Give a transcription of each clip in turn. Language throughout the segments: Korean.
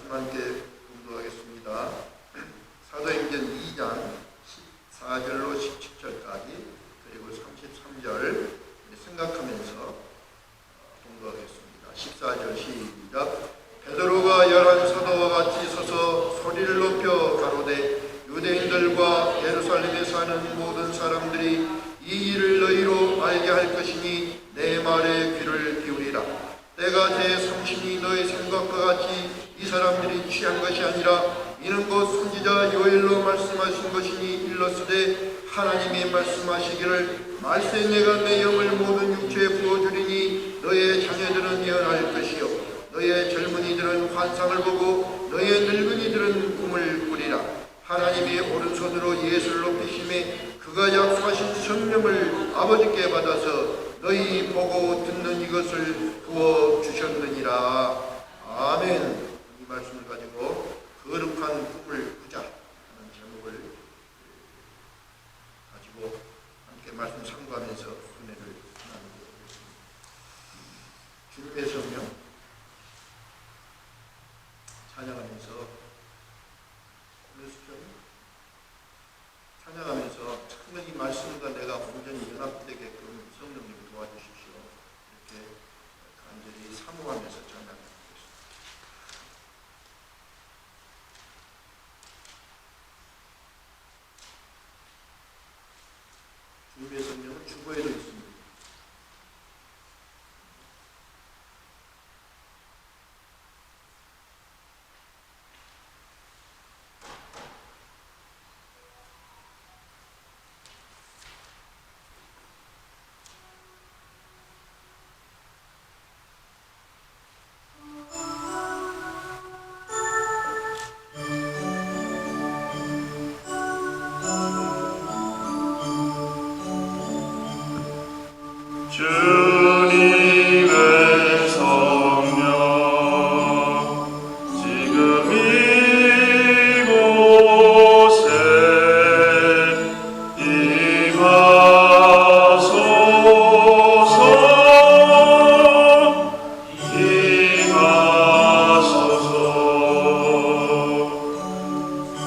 말씀 함께 공부하겠습니다. 사도행전 2장 14절로 17절까지 그리고 33절 생각하면서 공부하겠습니다. 14절 시작. 베드로가 11 사도와 같이 서서 소리를 높여 가로되 유대인들과 예루살렘에 사는 모든 사람들이 이 일을 너희로 알게 할 것이니 내 말에 귀를 기울이라. 때가 제 성신이 너의 생각과 같이 이 사람들이 취한 것이 아니라 이는 곧 선지자 요엘로 말씀하신 것이니 일렀으되 하나님이 말씀하시기를 말세 내가 내 영을 모든 육체에 부어주리니 너의 자녀들은 예언할 것이요 너의 젊은이들은 환상을 보고 너의 늙은이들은 꿈을 꾸리라. 하나님이 오른손으로 예수를 높이심에 그가 약속하신 성령을 아버지께 받아서 너희 보고 듣는 이것을 부어주셨느니라. 아멘. 이 말씀을 가지고 거룩한 꿈을 꾸자 하는 제목을 가지고 함께 말씀 상고하면서 은혜를 나누고 있습니다. 주님의 성령 찬양하면서 참는 이 말씀과 내가 온전히 연합되게끔 성령님 도와주십시오. 이렇게 간절히 사모하면서 찬양하겠습니다. 주님의 성령은 주보에도 있습니다. 주님의 성령 지금 이곳에 임하소서.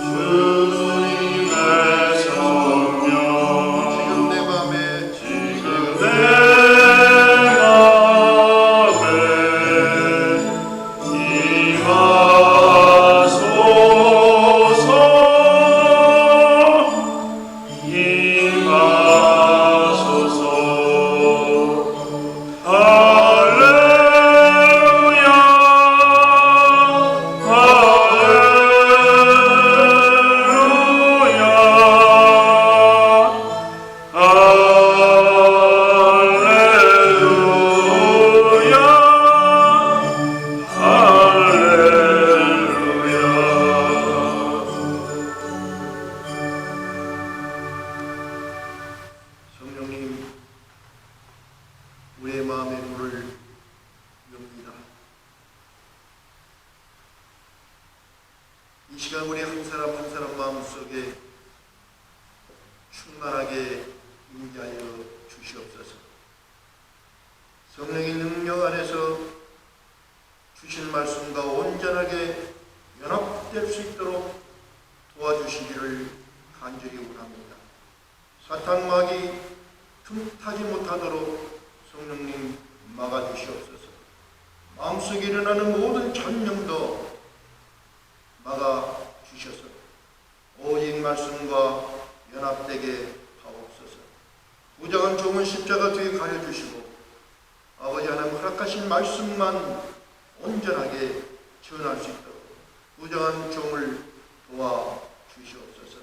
주님의 성령 지금 내 맘에 우리의 마음의 문을 엽니다. 이 시간 우리 한 사람 한 사람 마음속에 충만하게 임재하여 주시옵소서. 성령의 능력 안에서 주신 말씀과 온전하게 연합될 수 있도록 도와주시기를 간절히 원합니다. 사탄 마귀 틈타지 못하도록 성령님 막아주시옵소서. 마음속에 일어나는 모든 전념도 막아주셔서 오직 말씀과 연합되게 하옵소서. 부정한 종은 십자가 뒤에 가려주시고 아버지 하나님 허락하신 말씀만 온전하게 전할 수 있도록 부정한 종을 도와주시옵소서.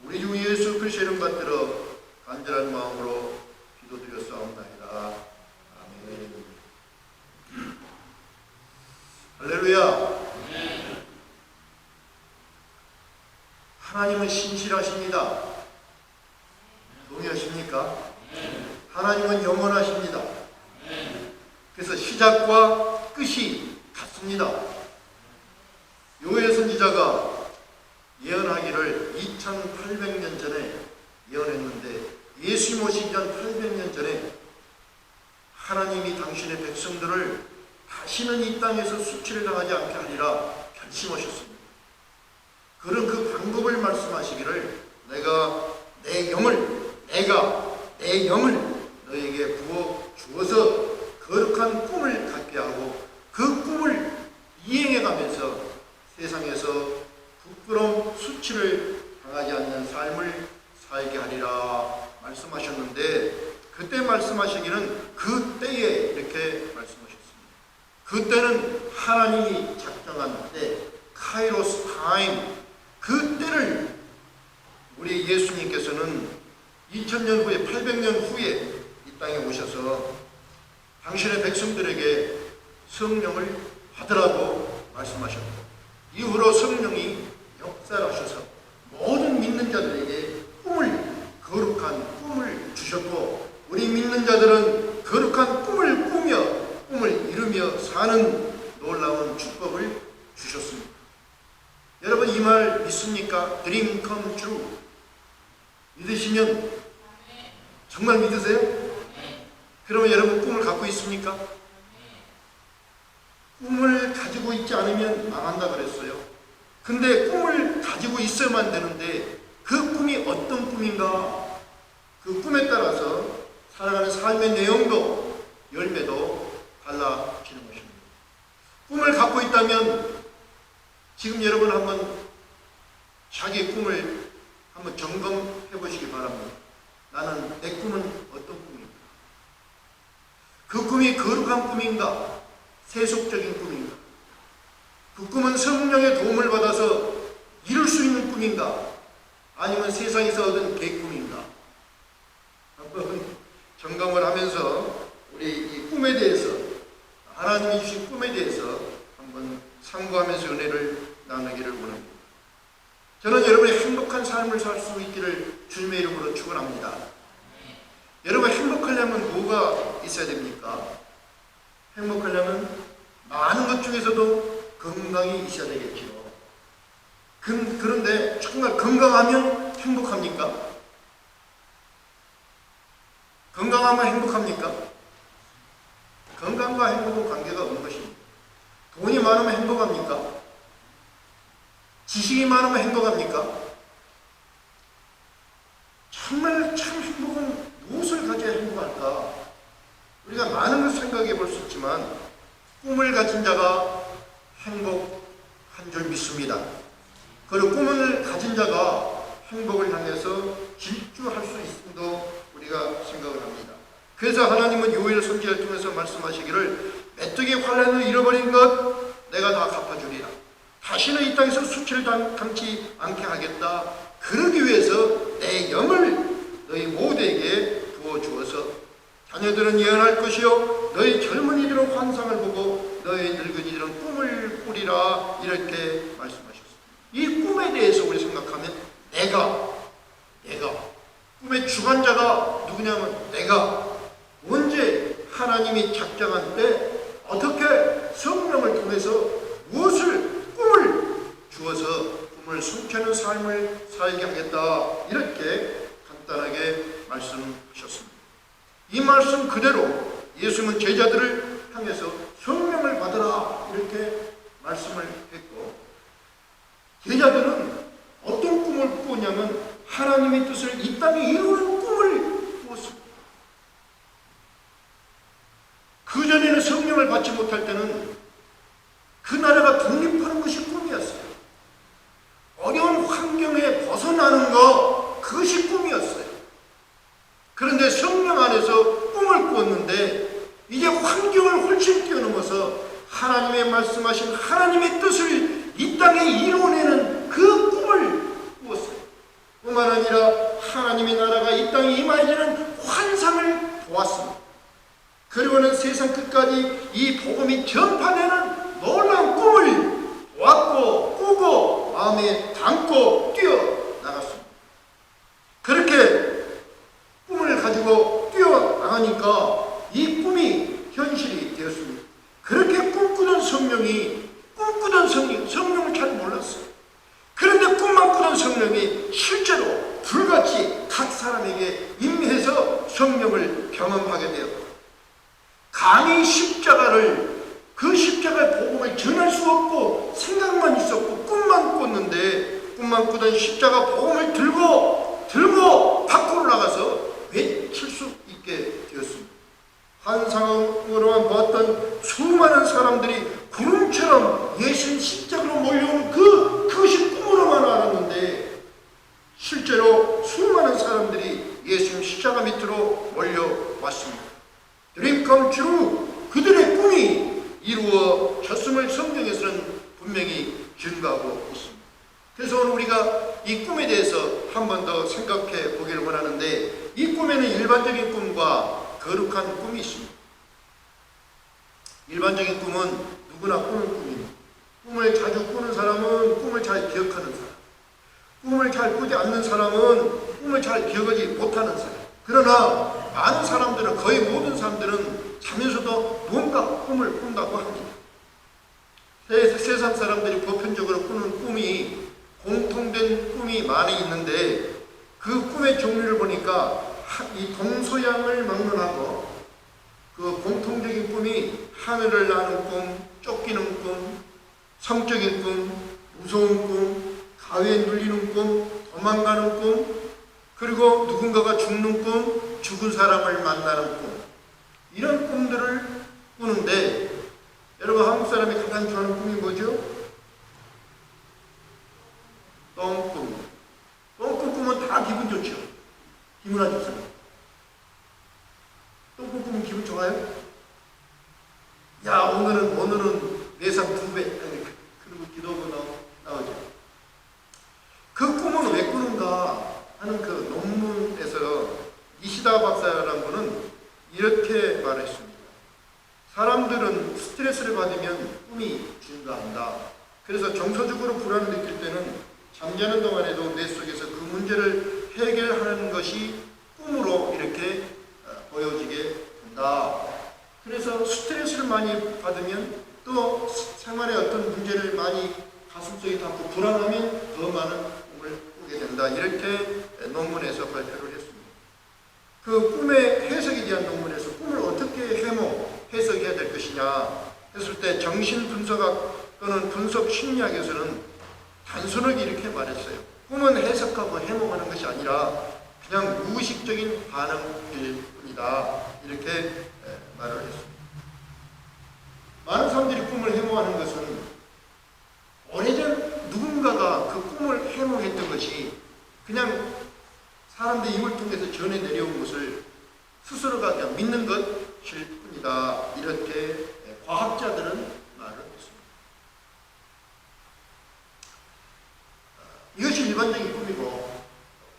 우리 주 예수 그리스도의 이름 받들어 간절한 마음으로 기도드렸사옵나이다. 아멘. 할렐루야. 하나님은 신실하십니다. 동의하십니까? 하나님은 영원하십니다. 그래서 시작과 끝이 같습니다. 요엘 선지자가 예언하기를 2800년 전에 예언했는데 예수님 오시기 전 800년 전에 하나님이 당신의 백성들을 다시는 이 땅에서 수치를 당하지 않게 하리라 심으셨습니다. 그런 그 방법을 말씀하시기를 내가 내 영을 너에게 부어 주어서 거룩한 꿈을 갖게 하고 그 꿈을 이행해 가면서 세상에서 부끄러움 수치를 당하지 않는 삶을 살게 하리라 말씀하셨는데, 그때 말씀하시기는 그때에 이렇게 말씀하셨습니다. 그때는 하나님이 작정한 때, 카이로스 타임, 그 때를 우리 예수님께서는 2000년 후에 800년 후에 이 땅에 오셔서 당신의 백성들에게 성령을 받으라고 말씀하셨고, 이후로 성령이 역사를 하셔서 모든 믿는 자들에게 거룩한 꿈을 주셨고, 우리 믿는 자들은 거룩한 꿈을 꾸며 꿈을 이루며 사는 놀라운 축복을 주셨습니다. 여러분 이 말 믿습니까? Dream come true. 믿으시면 정말 믿으세요? 그러면 여러분 꿈을 갖고 있습니까? 꿈을 가지고 있지 않으면 망한다 그랬어요. 근데 꿈을 가지고 있어야만 되는데 그 꿈이 어떤 꿈인가? 그 꿈에 따라서 살아가는 삶의 내용도 열매도 달라지는 것입니다. 꿈을 갖고 있다면 지금 여러분 한번 자기 꿈을 한번 점검해 보시기 바랍니다. 나는 내 꿈은 어떤 꿈인가? 그 꿈이 거룩한 꿈인가? 세속적인 꿈인가? 그 꿈은 성령의 도움을 받아서 이룰 수 있는 꿈인가? 아니면 세상에서 얻은 개꿈인가? 한번 점검을 하면서 우리 이 꿈에 대해서, 하나님이 주신 꿈에 대해서 한번 참고하면서 은혜를 나누기를 원합니다. 저는 여러분이 행복한 삶을 살 수 있기를 주님의 이름으로 축원합니다. 여러분 행복하려면 뭐가 있어야 됩니까? 행복하려면 많은 것 중에서도 건강이 있어야 되겠죠. 그런데 정말 건강하면 행복합니까? 건강하면 행복합니까? 건강과 행복은 관계가 없는 것입니다. 돈이 많으면 행복합니까? 지식이 많으면 행복합니까? 정말 참 행복은 무엇을 가져야 행복할까? 우리가 많은 것을 생각해 볼 수 있지만 꿈을 가진 자가 행복한 줄 믿습니다. 그리고 꿈을 가진 자가 행복을 향해서 질주할 수 있음도 우리가 생각을 합니다. 그래서 하나님은 요엘 선지자를 통해서 말씀하시기를 메뚜기 환란을 잃어버린 것 내가 다 갚아주리라. 다시는 이 땅에서 수치를 당치 않게 하겠다. 그러기 위해서 내 영을 너희 모두에게 부어주어서 자녀들은 예언할 것이요 너희 젊은이들은 환상을 보고 너희 늙은이들은 꿈을 꾸리라. 이렇게 말씀하셨습니다. 이 꿈에 대해서 우리 생각하면 내가 꿈의 주관자가 누구냐면 내가 언제 하나님이 작정한 때 어떻게 성령을 통해서 무엇을 꿈을 주어서 꿈을 숨기는 삶을 살게 하겠다. 이렇게 간단하게 말씀하셨습니다. 이 말씀 그대로 예수님은 제자들을 향해서 성령을 받으라 이렇게 말씀을 했고, 제자들은 어떤 꿈을 꾸냐면 하나님의 뜻을 이 땅에 이루는 꿈을 꾸었습니다. 그전에는 성령을 받지 못할 때는 그 나라가 독립하는 것이 꿈이었어요. 어려운 환경에 벗어나는 것, 그것이 꿈이었어요. 그런데 성령 안에서 꿈을 꾸었는데 이제 환경을 훨씬 뛰어넘어서 하나님의 말씀하신 하나님의 뜻을 이 땅에 이루어내는 그 꿈을 꾸었어요. 뿐만 아니라 하나님의 나라가 이 땅에 임하여지는 환상을 보았습니다. 그리고는 세상 끝까지 이 복음이 전파되는 놀라운 꿈을 보았고 꾸고 마음에 담고 뛰어나갔습니다. 그렇게 꿈을 가지고 뛰어나가니까 이 꿈이 현실이 되었습니다. 그렇게 꿈꾸던 성령을 잘 몰랐어요. 그런데 꿈만 꾸던 성령이 실제로 불같이 각 사람에게 임해서 성령을 경험하게 되었고, 감히 그 십자가의 복음을 전할 수 없고 생각만 사람들은 십자가 복음을 들고 밖으로 나가서 외칠 수 있게 되었습니다. 환상으로만 보았던 수많은 사람들이 구름처럼 예수님 십자가로 몰려온 그것이 꿈으로만 알았는데 실제로 수많은 사람들이 예수님 십자가 밑으로 몰려왔습니다. 드림 컴 트루, 그들의 꿈이 이루어졌음을 성경에서는 분명히 증거하고 있습니다. 그래서 오늘 우리가 이 꿈에 대해서 한 번 더 생각해 보기를 원하는데, 이 꿈에는 일반적인 꿈과 거룩한 꿈이 있습니다. 일반적인 꿈은 누구나 꾸는 꿈입니다. 꿈을 자주 꾸는 사람은 꿈을 잘 기억하는 사람, 꿈을 잘 꾸지 않는 사람은 꿈을 잘 기억하지 못하는 사람. 그러나 많은 사람들은, 거의 모든 사람들은 자면서도 뭔가 꿈을 꾼다고 합니다. 세상 사람들이 보편적으로 꾸는 꿈이, 공통된 꿈이 많이 있는데, 그 꿈의 종류를 보니까 이 동서양을 막론하고 그 공통적인 꿈이 하늘을 나는 꿈, 쫓기는 꿈, 성적인 꿈, 무서운 꿈, 가위에 눌리는 꿈, 도망가는 꿈, 그리고 누군가가 죽는 꿈, 죽은 사람을 만나는 꿈, 이런 꿈들을 꾸는데, 여러분 한국 사람이 가장 좋아하는 꿈이 뭐죠? 똥꿈. 똥꿈 꾸면 다 기분 좋죠. 기분 안 좋습니다. 똥꿈 꾸면 기분 좋아요? 야, 오늘은 내상 2배. 그리고 기도하고 나오죠. 그 꿈은 왜 꾸는가 하는 그 논문에서 이시다 박사라는 분은 이렇게 말했습니다. 사람들은 스트레스를 받으면 꿈이 증가한다. 그래서 정서적으로 불안을 느낄 때는 잠자는 동안에도 뇌 속에서 그 문제를 해결하는 것이 꿈으로 이렇게 보여지게 된다. 그래서 스트레스를 많이 받으면, 또 생활에 어떤 문제를 많이 가슴속에 담고 불안하면 더 많은 꿈을 꾸게 된다. 이렇게 논문에서 발표를 했습니다. 그 꿈의 해석에 대한 논문에서 꿈을 어떻게 해석해야 될 것이냐 했을 때, 정신분석학 또는 분석 심리학에서는 단순하게 이렇게 말했어요. 꿈은 해석하고 해몽하는 것이 아니라 그냥 무의식적인 반응일 뿐이다. 이렇게 말을 했습니다. 많은 사람들이 꿈을 해몽하는 것은 오래전 누군가가 그 꿈을 해몽했던 것이 그냥 사람들이 입을 통해서 전해 내려온 것을 스스로가 그냥 믿는 것일 뿐이다. 이렇게 과학자들은 말을 했습니다. 이것이 일반적인 꿈이고,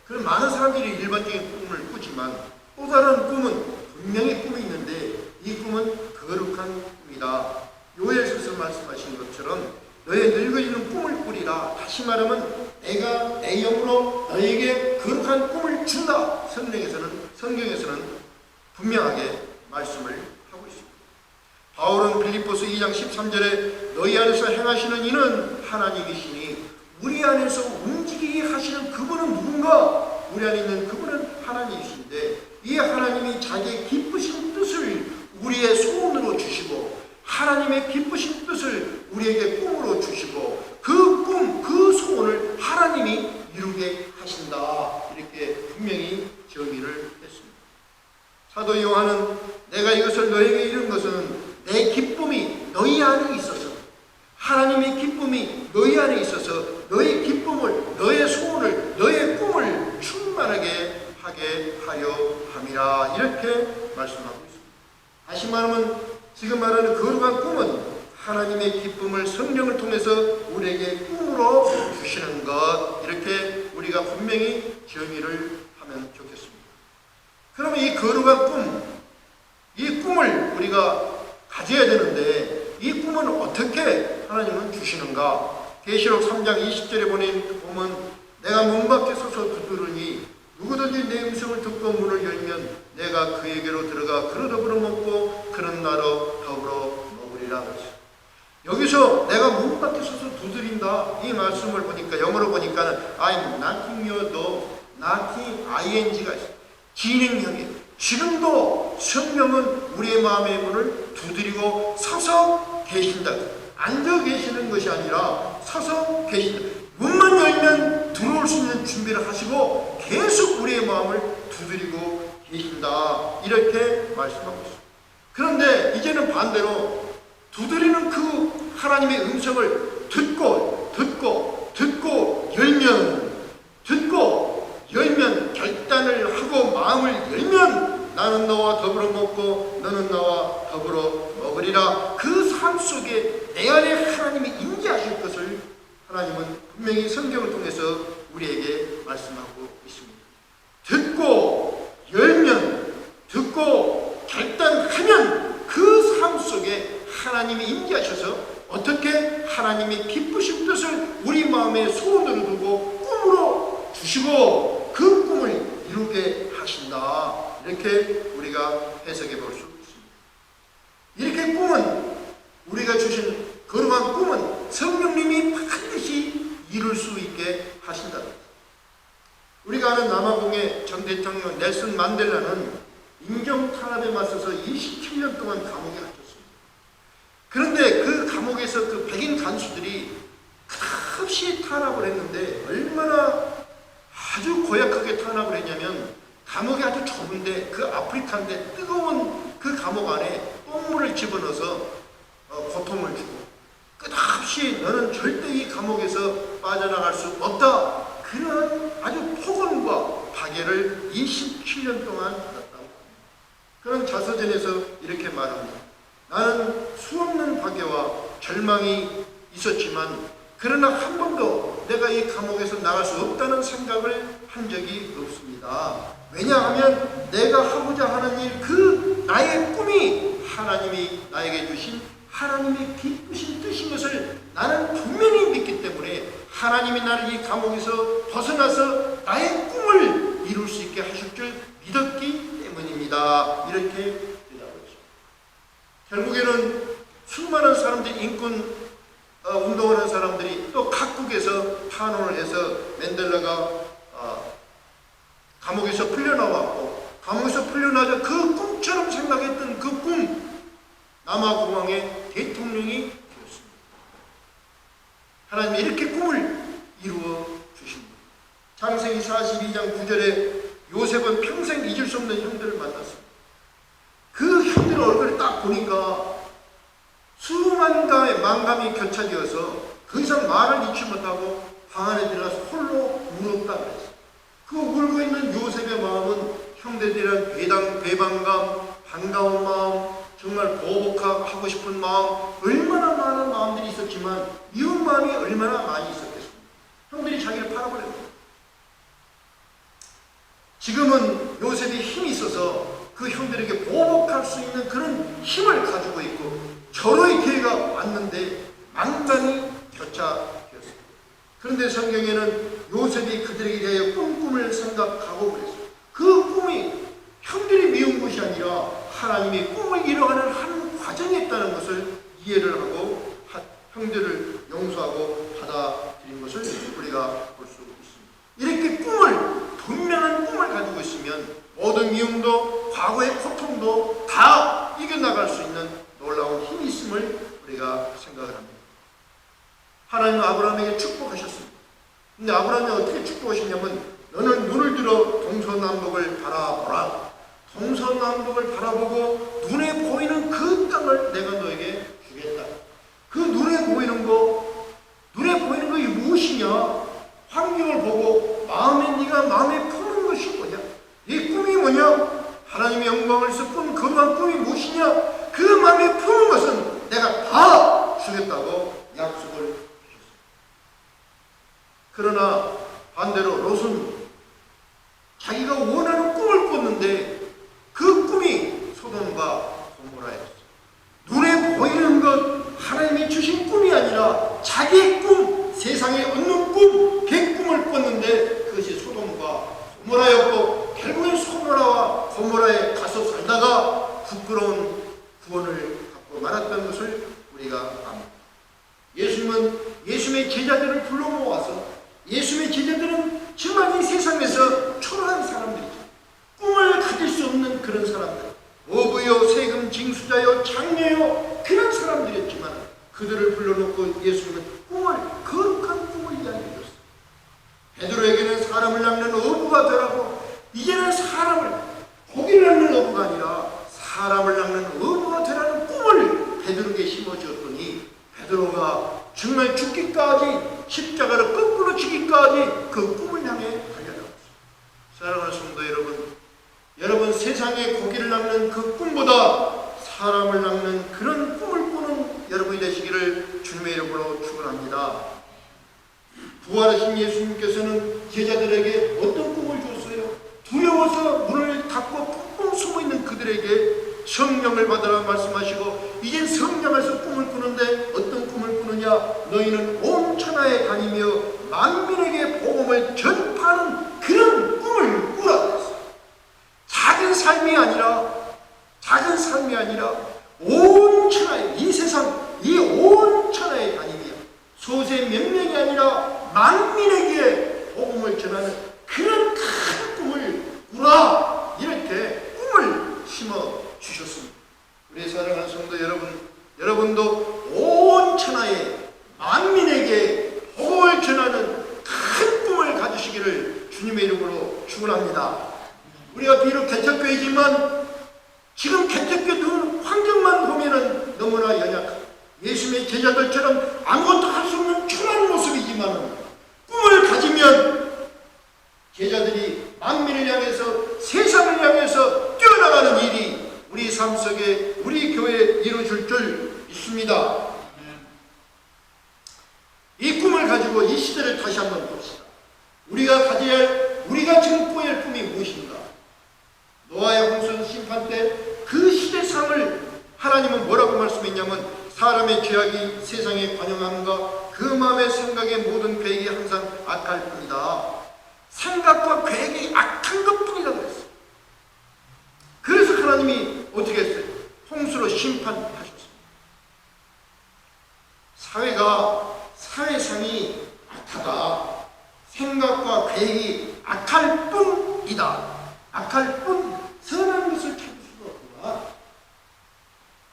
그런 많은 사람들이 일반적인 꿈을 꾸지만 또 다른 꿈은 분명히 꿈이 있는데, 이 꿈은 거룩한 꿈이다. 요엘서에서 말씀하신 것처럼 너의 늙어지는 꿈을 꾸리라. 다시 말하면 내가 내 영으로 너에게 거룩한 꿈을 준다. 성경에서는 분명하게 말씀을 하고 있습니다. 바울은 빌립보서 2장 13절에 너희 안에서 행하시는 이는 하나님이시니 우리 안에서 움직이게 하시는 그분은 누군가? 우리 안에 있는 그분은 하나님이신데, 이 하나님이 자기의 기쁘신 뜻을 우리의 소원으로 주시고, 하나님의 기쁘신 뜻을 우리에게 꿈으로 주시고, 그 꿈, 그 소원을 하나님이 이루게 하신다. 이렇게 분명히 정의를 했습니다. 사도 요한은 내가 이것을 너에게 이룬 것은 내 기쁨이 너희 안에 있어서, 하나님의 기쁨이 너희 안에 있어서 너의 기쁨을, 너의 소원을, 너의 꿈을 충만하게 하게 하려 함이라. 이렇게 말씀하고 있습니다. 다시 말하면 지금 말하는 거룩한 꿈은 하나님의 기쁨을 성령을 통해서 우리에게 꿈으로 주시는 것. 이렇게 우리가 분명히 정의를 하면 좋겠습니다. 그러면 이 거룩한 꿈, 이 꿈을 우리가 가져야 되는데, 이 꿈은 어떻게 하나님은 주시는가? 계시록 3장 20절에 보면 내가 문 밖에 서서 두드리니 누구든지 내 음성을 듣고 문을 열면 내가 그에게로 들어가 그로 더불어 먹고 그는 나로 더불어 먹으리라. 여기서 내가 문 밖에 서서 두드린다, 이 말씀을 보니까, 영어로 보니까는 I'm knocking your door, knocking ing가 있어요. 진행형이에요. 지금도 성령은 우리의 마음의 문을 두드리고 서서 계신다. 앉아 계시는 것이 아니라 서서 계신다. 문만 열면 들어올 수 있는 준비를 하시고 계속 우리의 마음을 두드리고 계신다. 이렇게 말씀하고 있습니다. 그런데 이제는 반대로 두드리는 그 하나님의 음성을 듣고 열면 결단을 하고 마음을 열면 나는 너와 더불어 먹고 너는 나와 더불어 먹으리라. 그 삶 속에 내 안에 하나님이 임재하실 것을 하나님은 분명히 성경을 통해서 우리에게 말씀하고 있습니다. 듣고 열면, 듣고 결단하면 그 삶 속에 하나님이 임재하셔서 어떻게 하나님이 기쁘신 뜻을 우리 마음에 소원으로 두고 꿈으로 주시고 그 꿈을 이루게 하신다. 이렇게 우리가 해석해 볼 수 있습니다. 이렇게 꿈은 우리가 주신 거룩한 꿈은 성령님이 반드시 이룰 수 있게 하신다. 우리가 아는 남아공의 전 대통령 넬슨 만델라는 인종 탄압에 맞서서 27년 동안 감옥에 갇혔습니다. 그런데 그 감옥에서 그 백인 간수들이 끝없이 탄압을 했는데 얼마나 아주 고약하게 탄압을 했냐면 감옥이 아주 좁은데 그 아프리카인데 뜨거운 그 감옥 안에 똥물을 집어넣어서 고통을 주고 끝없이 너는 절대 이 감옥에서 빠져나갈 수 없다. 그런 아주 폭언과 박해를 27년 동안 받았다고 합니다. 그런 자서전에서 이렇게 말합니다. 나는 수없는 박해와 절망이 있었지만 그러나 한 번도 내가 이 감옥에서 나갈 수 없다는 생각을 한 적이 없습니다. 왜냐하면 내가 하고자 하는 일, 그 나의 꿈이 하나님이 나에게 주신 하나님의 기쁘신 뜻인 것을 나는 분명히 믿기 때문에 하나님이 나를 이 감옥에서 벗어나서 나의 꿈을 이룰 수 있게 하실 줄 믿었기 때문입니다. 이렇게 대답을 했습니다. 결국에는 수많은 사람들이 인권 운동하는 사람들이 또 각국에서 탄원을 해서 맨델라가 감옥에서 풀려나왔고 감옥에서 풀려나자 그 꿈처럼 생각했던 그 꿈 남아공항의 대통령이 되었습니다. 하나님이 이렇게 꿈을 이루어 주십니다. 창세기 42장 9절에 요셉은 평생 잊을 수 없는 형들을 만났습니다. 그 형들의 얼굴을 딱 보니까 수만 가의 망감이 교차되어서 그 이상 말을 잊지 못하고 방 안에 들어가서 홀로 울었다 그랬어요. 그 울고 있는 요셉의 마음은 형제들이란 배반감, 반가운 마음, 정말 보복하고 싶은 마음, 얼마나 많은 마음들이 있었지만 미운 마음이 얼마나 많이 있었겠습니까? 형들이 자기를 팔아버렸습니다. 지금은 요셉이 힘이 있어서 그 형들에게 보복할 수 있는 그런 힘을 가지고 있고 절호의 기회가 왔는데 망간이 교차되었습니다. 그런데 성경에는 요셉이 그들에게 대하여 꿈을 생각하고 그랬어요. 그 꿈이 형들이 미운 것이 아니라 하나님이 꿈을 이뤄가는 한 과정이 있다는 것을 이해를 하고 형들을 용서하고 받아들인 것을 우리가 볼 수 있습니다. 이렇게 분명한 꿈을 가지고 있으면 모든 미움도 과거의 고통도 다 이겨나갈 수 있는 놀라운 힘이 있음을 우리가 생각을 합니다. 하나님은 아브라함에게 축복하셨습니다. 근데 아브라함이 어떻게 축복하셨냐면 너는 눈을 들어 동서남북을 바라보라. 동서남북을 바라보고 눈에 보이는 그 땅을 내가 너에게 주겠다. 그 눈에 보이는 것이 무엇이냐? 환경을 보고 네가 마음에 품은 것이 뭐냐? 이 꿈이 뭐냐? 하나님의 영광을 위해서 꾼 그러한 꿈이 무엇이냐? 그 마음에 품은 것은 내가 다 주겠다고 약속을 주셨습니다. 그러나 반대로 롯은 자기가 원하는 꿈을 꿨는데 그 꿈이 소돔과 고모라였어요. 눈에 보이는 것 하나님이 주신 꿈이 아니라 자기의 꿈, 세상에 얻는 꿈, 그 꿈을 꿨는데 그것이 소돔과 고모라였고 결국엔 소돔과 고모라에 가서 살다가 부끄러운 구원을 갖고 말았던 것을 우리가 압니다. 예수님은 예수님의 제자들을 불러 모아서 예수님의 제자들은 정말 이 세상에서 초라한 사람들이죠. 꿈을 가질 수 없는 그런 사람들, 어부요, 세금 징수자요, 장녀요, 그런 사람들이었지만 그들을 불러놓고 예수님은 거룩한 꿈을 이야기해 줬어요. 베드로가 정말 죽기까지 십자가를 거꾸로 지기까지 그 꿈을 향해 달려나갔습니다. 사랑하는 성도 여러분, 여러분 세상에 고기를 낚는 그 꿈보다 사람을 낚는 그런 꿈을 꾸는 여러분이 되시기를 주님의 이름으로 축원합니다. 부활하신 예수님께서는 제자들에게 어떤 꿈을 줬어요? 두려워서 문을 닫고 푹 숨어있는 그들에게 성령을 받으라 말씀하시고, 이젠 성령에서 꿈을 꾸는데 어떤 꿈을 꾸느냐? 너희는 온 천하에 다니며 만민에게 복음을 전파하는 그런 꿈을 꾸라. 작은 삶이 아니라 온 천하에, 이 세상 이 온 천하에 다니며 소세 몇 명이 아니라 만민에게 복음을 전하는 그런 큰 꿈을 꾸라. 이렇게 꿈을 심어 주셨습니다. 우리 사랑하는 성도 여러분, 여러분도 온 천하에 만민에게 복음을 전하는 큰 꿈을 가지시기를 주님의 이름으로 축원합니다. 우리가 비록 개척교회지만 지금 개척교회 환경만 보면은 너무나 연약하고 예수님의 제자들처럼 아무것도 할 수 없는 초라한 모습이지만 꿈을 가지면 제자들이 만민을 향해서 세상을 향해서 뛰어나가는 일이 우리 삶 속에 우리 교회에 이루어질 줄 믿습니다. 이 꿈을 가지고 이 시대를 다시 한번 봅시다. 우리가 지금 꾸어야 할 꿈이 무엇인가? 노아의 홍수 심판 때 그 시대 삶을 하나님은 뭐라고 말씀했냐면, 사람의 죄악이 세상에 관영함과 그 마음의 생각의 모든 계획이 항상 악할 뿐이다. 생각과 계획이 악한 것뿐이라고 했어요. 그래서 하나님이 어떻게 했어요? 홍수로 심판하셨습니다. 사회상이 악하다. 생각과 계획이 악할 뿐이다. 악할 뿐. 선한 것을 찾을 수가 없구나.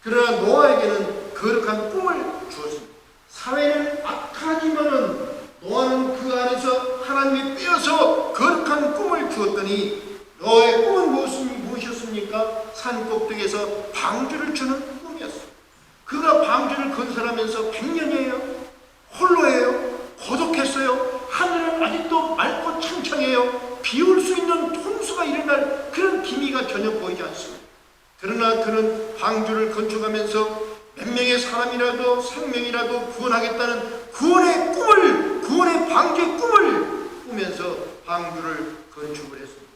그러나 노아에게는 거룩한 꿈을 주었습니다. 사회는 악하지만은 노아는 그 안에서 하나님이 빼어서 거룩한 꿈을 주었더니, 노아의 꿈은 무엇이었습니까? 산 꼭대기에서 방주를 주는 꿈이었어요. 그가 방주를 건설하면서 100년이에요. 홀로예요. 고독했어요. 하늘은 아직도 맑고 창창해요. 비올 수 있는 홍수가 일어날 그런 기미가 전혀 보이지 않습니다. 그러나 그는 방주를 건축하면서 몇 명의 사람이라도 생명이라도 구원하겠다는 구원의 방주의 꿈을 꾸면서 방주를 건축을 했습니다.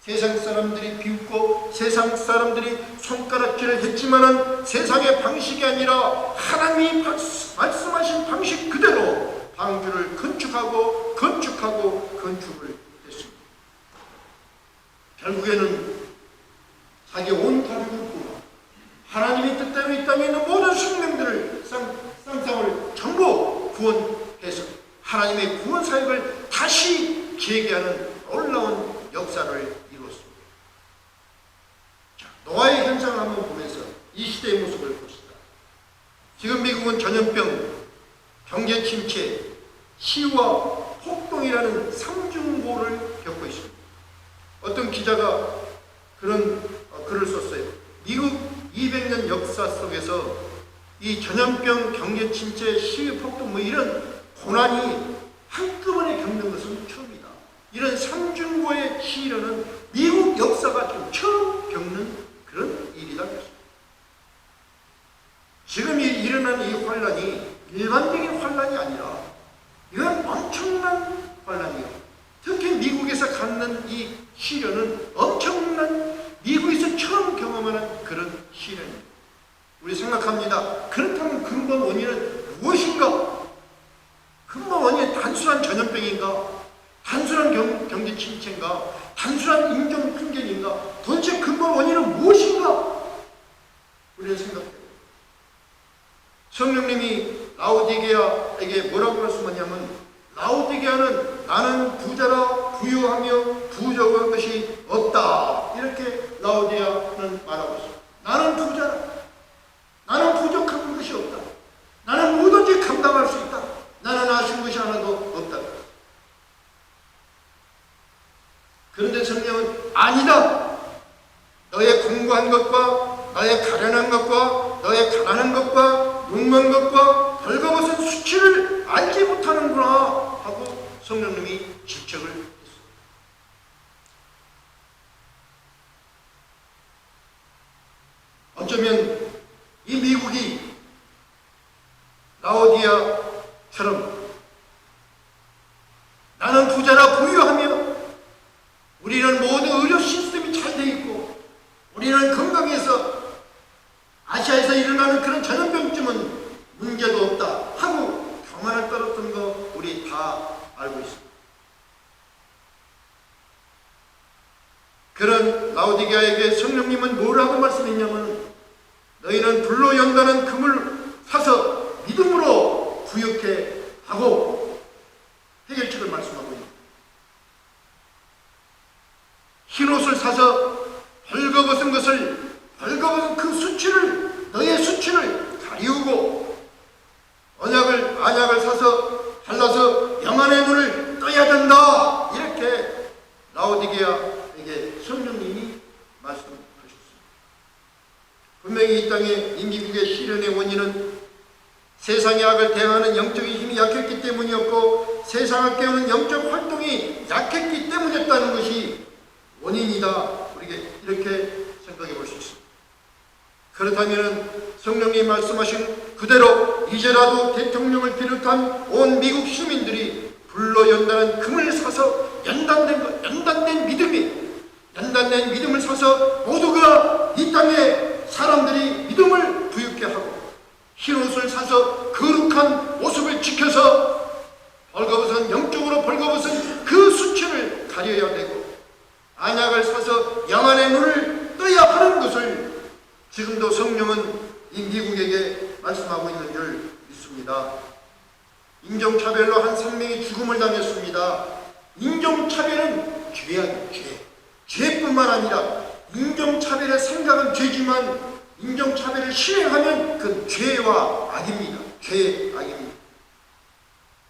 세상 사람들이 비웃고 세상 사람들이 손가락질을 했지만은 세상의 방식이 아니라 하나님이 말씀하신 방식 그대로 방주를 건축을 했습니다. 결국에는 자기 온 가족을 꾸어 하나님의 뜻대로 이 땅에 있는 모든 생명들을 쌍쌍을 전부 구원해서 하나님의 구원 사역을 다시 재개하는 놀라운 역사를 이루었습니다. 자, 노아의 현상을 한번 보면서 이 시대의 모습을 봅시다. 지금 미국은 전염병, 경제 침체, 시와 폭동이라는 삼중고를 겪고 있습니다. 어떤 기자가 그런 글을 썼어요. 미국 200년 역사 속에서 이 전염병, 경제 침체, 시위 폭동 이런 고난이 한꺼번에 겪는 것은 처음이다. 이런 삼중고의 시련은 미국 역사가 좀 처음 겪는 그런 일이다. 지금 일어나는 이 환란이 일반적인 환란이 아니라 이건 엄청난 환란이에요. 특히 미국에서 갖는 이 시련은 엄청난, 미국에서 처음 경험하는 그런 시련입니다. 우리 생각합니다. 그렇다면 근본 원인은 무엇인가? 근본 원인은 단순한 전염병인가? 단순한 경제 침체인가? 단순한 인종 편견인가? 도대체 근본 원인은 무엇인가? 우리는 생각해요. 성령님이 라오디게아에게 뭐라고 말씀하냐면, 라오디게아는 나는 부자라 부유하며 부족한 것이 없다. 이렇게 라오디게아는 말하고 있습니다. 나는 부자라. 나는 부족한 것이 없다. 나는 뭐든지 감당할 수 있다. 나는 아쉬운 것이 하나도 없다. 그런데 성령은 아니다. 너의 공부한 것과 너의 가련한 것과 너의 가난한 것과 욕망 것과 벌거벗은 성령님이 질책을 했습니다. 어쩌면 이 미국이 라오디아처럼 나는 부자라 부유하며 우리는 모든 의료 시스템이 잘 돼 있고 우리는 건강해서 아시아에서 일어나는 그런 전염병쯤은 문제도 없다 하고 교만을 떨었던 거 우리 다 알고 있습니다. 그런 라오디게아에게 성령님은 뭐라고 말씀했냐면 너희는 불로 연다는 금을 사서 믿음으로 부욕해 하고 해결책을 말씀하고 있습니다. 흰옷을 사서 벌거벗은 그 수치를 너희의 수치를 가리우고 안약을 사서 발라서 영안의 눈을 떠야 된다. 이렇게 라오디게아에게 성령님이 말씀하셨습니다. 분명히 이 땅에 이 미국의 시련의 원인은 세상의 악을 대항하는 영적인 힘이 약했기 때문이었고 세상을 깨우는 영적 활동이 약했기 때문이었다는 것이 원인이다. 우리가 이렇게 생각해 볼 수 있습니다. 그렇다면 성령님 말씀하신 그대로 이제라도 대통령을 비롯한 온 미국 시민들이 불로 연다는 금을 사서 연단된 믿음을 사서 모두가 이 땅에 사람들이 믿음을 부유케 하고 흰옷을 사서 거룩한 모습을 지켜서 영적으로 벌거벗은 그 수치를 가려야 되고 안약을 사서 영안의 눈을 떠야 하는 것을 지금도 성령은 이 미국에게 말씀하고 있는 줄 믿습니다. 인종차별로 한 3명이 죽음을 당했습니다. 인종차별은 죄야, 죄뿐만 아니라 인종차별의 생각은 죄지만 인종차별을 실행하면 그 죄와 악입니다. 악입니다.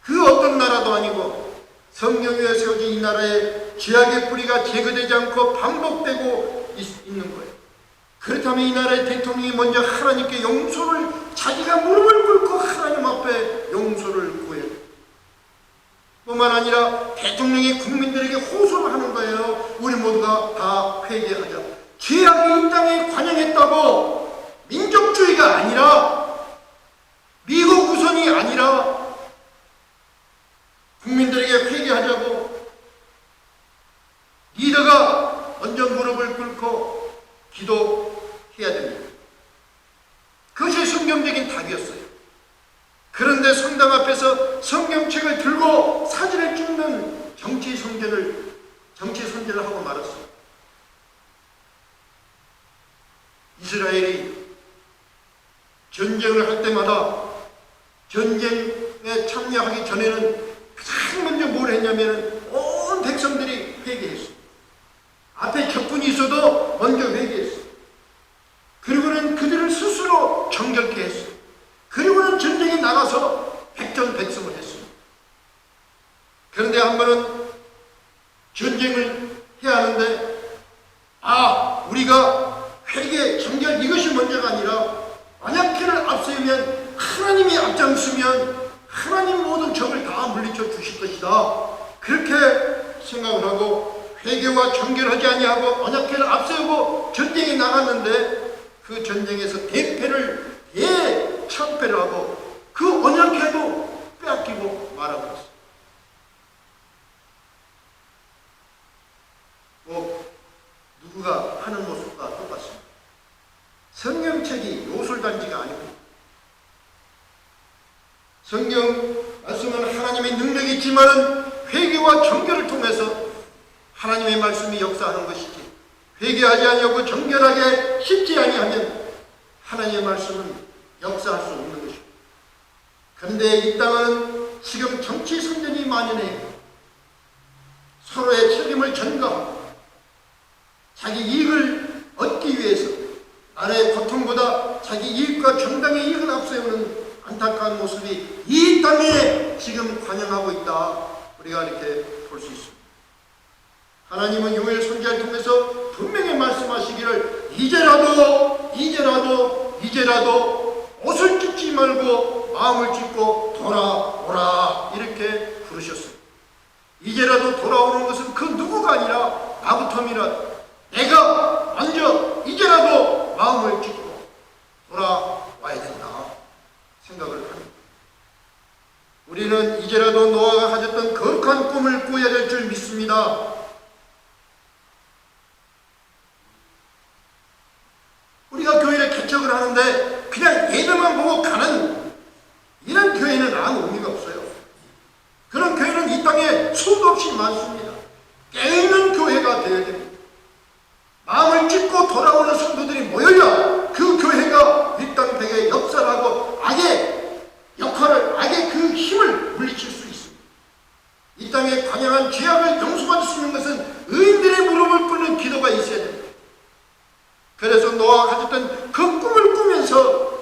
그 어떤 나라도 아니고 성경 위에 세워진 이 나라에 죄악의 뿌리가 제거되지 않고 반복되고 있는 거예요. 그렇다면 이 나라의 대통령이 먼저 하나님께 용서를 자기가 무릎을 꿇고 하나님 앞에 용서를 구해요. 뿐만 아니라 대통령이 국민들에게 호소를 하는 거예요. 우리 모두가 다 회개하자. 죄악이 이 땅에 관영했다고 민족주의가 아니라 미국 우선이 아니라 국민들에게 회개하자고 리더가 먼저 무릎을 꿇고 기도해야 됩니다. 그것이 성경적인 답이었어요. 그런데 성당 앞에서 성경책을 들고 사진을 찍는 정치 선전을 하고 말았어요. 이스라엘이 전쟁을 할 때마다 전쟁에 참여하기 전에는 가장 먼저 뭘 했냐면 온 백성들이 회개했어요. 앞에 적군이 있어도 먼저 회개했어요. 그리고는 그들을 스스로 정결케 했어요. 그리고는 전쟁에 나가서 백전백승을 했습니다. 그런데 한 번은 전쟁을 해야 하는데 우리가 회개, 정결 이것이 먼저가 아니라 언약궤를 앞세우면 하나님이 앞장서면 하나님 모든 적을 다 물리쳐 주실 것이다. 그렇게 생각을 하고 회개와 정결하지 아니하고 언약궤를 앞세우고 전쟁에 나갔는데 그 전쟁에서 대참패를 하고 그 언약궤도 빼앗기고 말아버렸어요. 누구가 하는 모습과 똑같습니다. 성경책이 요술단지가 아닙니다. 성경 말씀은 하나님의 능력이 있지만은 회개와 정결을 통해서 하나님의 말씀이 역사하는 것이지 회개하지 아니하고 정결하게 쉽지 아니하면 하나님의 말씀은 역사할 수 없는 것입니다. 그런데 이 땅은 지금 정치 선전이 만연해 서로의 책임을 전가하고 자기 이익을 얻기 위해서 나라의 고통보다 자기 이익과 정당의 이익을 앞세우는 안타까운 모습이 이 땅에 지금 관영하고 있다. 우리가 이렇게 볼 수 있습니다. 하나님은 요엘 선지자를 통해서 분명히 말씀하시기를 이제라도 옷을 찢지 말고 마음을 찢고 돌아오라 이렇게 부르셨습니다. 이제라도 돌아오는 것은 그 누구가 아니라 나부터입니다. 내가 먼저 이제라도 마음을 짓고 돌아와야 된다 생각을 합니다. 우리는 이제라도 노아가 가졌던 거룩한 꿈을 꾸어야 될 줄 믿습니다. 우리가 교회를 개척을 하는데 그냥 예배만 보고 가는 이런 교회는 아무 의미가 없어요. 그런 교회는 이 땅에 수도 없이 많습니다. 깨어있는 교회가 되어야 됩니다. 마음을 찢고 돌아오는 성도들이 모여야 그 교회가 이 땅 되게 역사를 하고 악의 역할을, 악의 그 힘을 물리칠 수 있습니다. 이 땅에 관영한 죄악을 용서받을 수 있는 것은 의인들의 무릎을 꿇는 기도가 있어야 됩니다. 그래서 노아가 가졌던 그 꿈을 꾸면서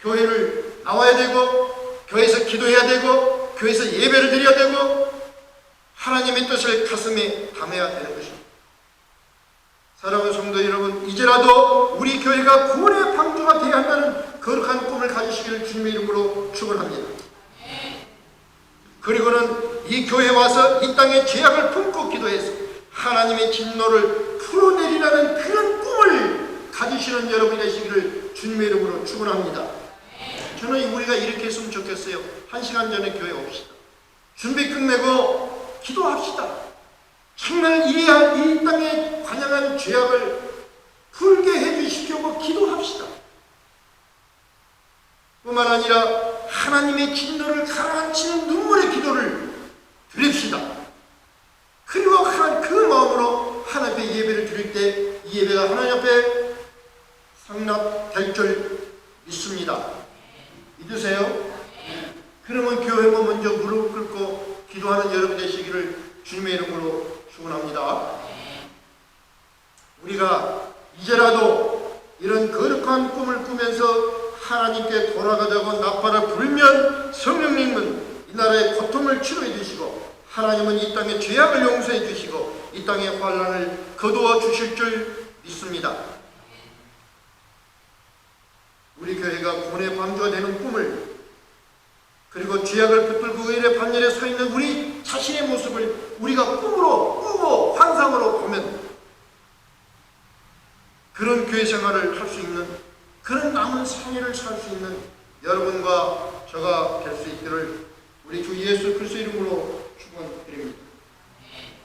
교회를 나와야 되고, 교회에서 기도해야 되고, 교회에서 예배를 드려야 되고, 하나님의 뜻을 가슴에 담아야 되는 것입니다. 사랑하는 성도 여러분, 이제라도 우리 교회가 구원의 방주가 되어야 한다는 거룩한 꿈을 가지시기를 주님의 이름으로 축원합니다. 그리고는 이 교회에 와서 이 땅의 죄악을 품고 기도해서 하나님의 진노를 풀어내리라는 그런 꿈을 가지시는 여러분이 되시기를 주님의 이름으로 축원합니다. 저는 우리가 이렇게 했으면 좋겠어요. 1시간 전에 교회 옵시다. 준비 끝내고 기도합시다. 정말 이 땅에 관영한 죄악을 풀게 해주십시오. 기도합시다. 뿐만 아니라 하나님의 진노를 가라앉히는 눈물의 기도를 드립시다. 그리고 그 마음으로 하나님 앞에 예배를 드릴 때 이 예배가 하나님 앞에 상납될 줄 믿습니다. 믿으세요? 그러면 교회가 먼저 무릎 꿇고 기도하는 여러분 되시기를 주님의 이름으로 축원합니다. 우리가 이제라도 이런 거룩한 꿈을 꾸면서 하나님께 돌아가자고 나팔을 불면 성령님은 이 나라의 고통을 치료해 주시고, 하나님은 이 땅의 죄악을 용서해 주시고 이 땅의 환난을 거두어 주실 줄 믿습니다. 우리 교회가 구원의 방주가 되는 꿈을, 그리고 죄악을 붙들고 의의 반열에 서 있는 우리 자신의 모습을 우리가 꿈으로 꾸고 환상으로 보면 그런 교회 생활을 할 수 있는, 그런 남은 생애를 살 수 있는 여러분과 저가 될 수 있기를 우리 주 예수 그리스도 이름으로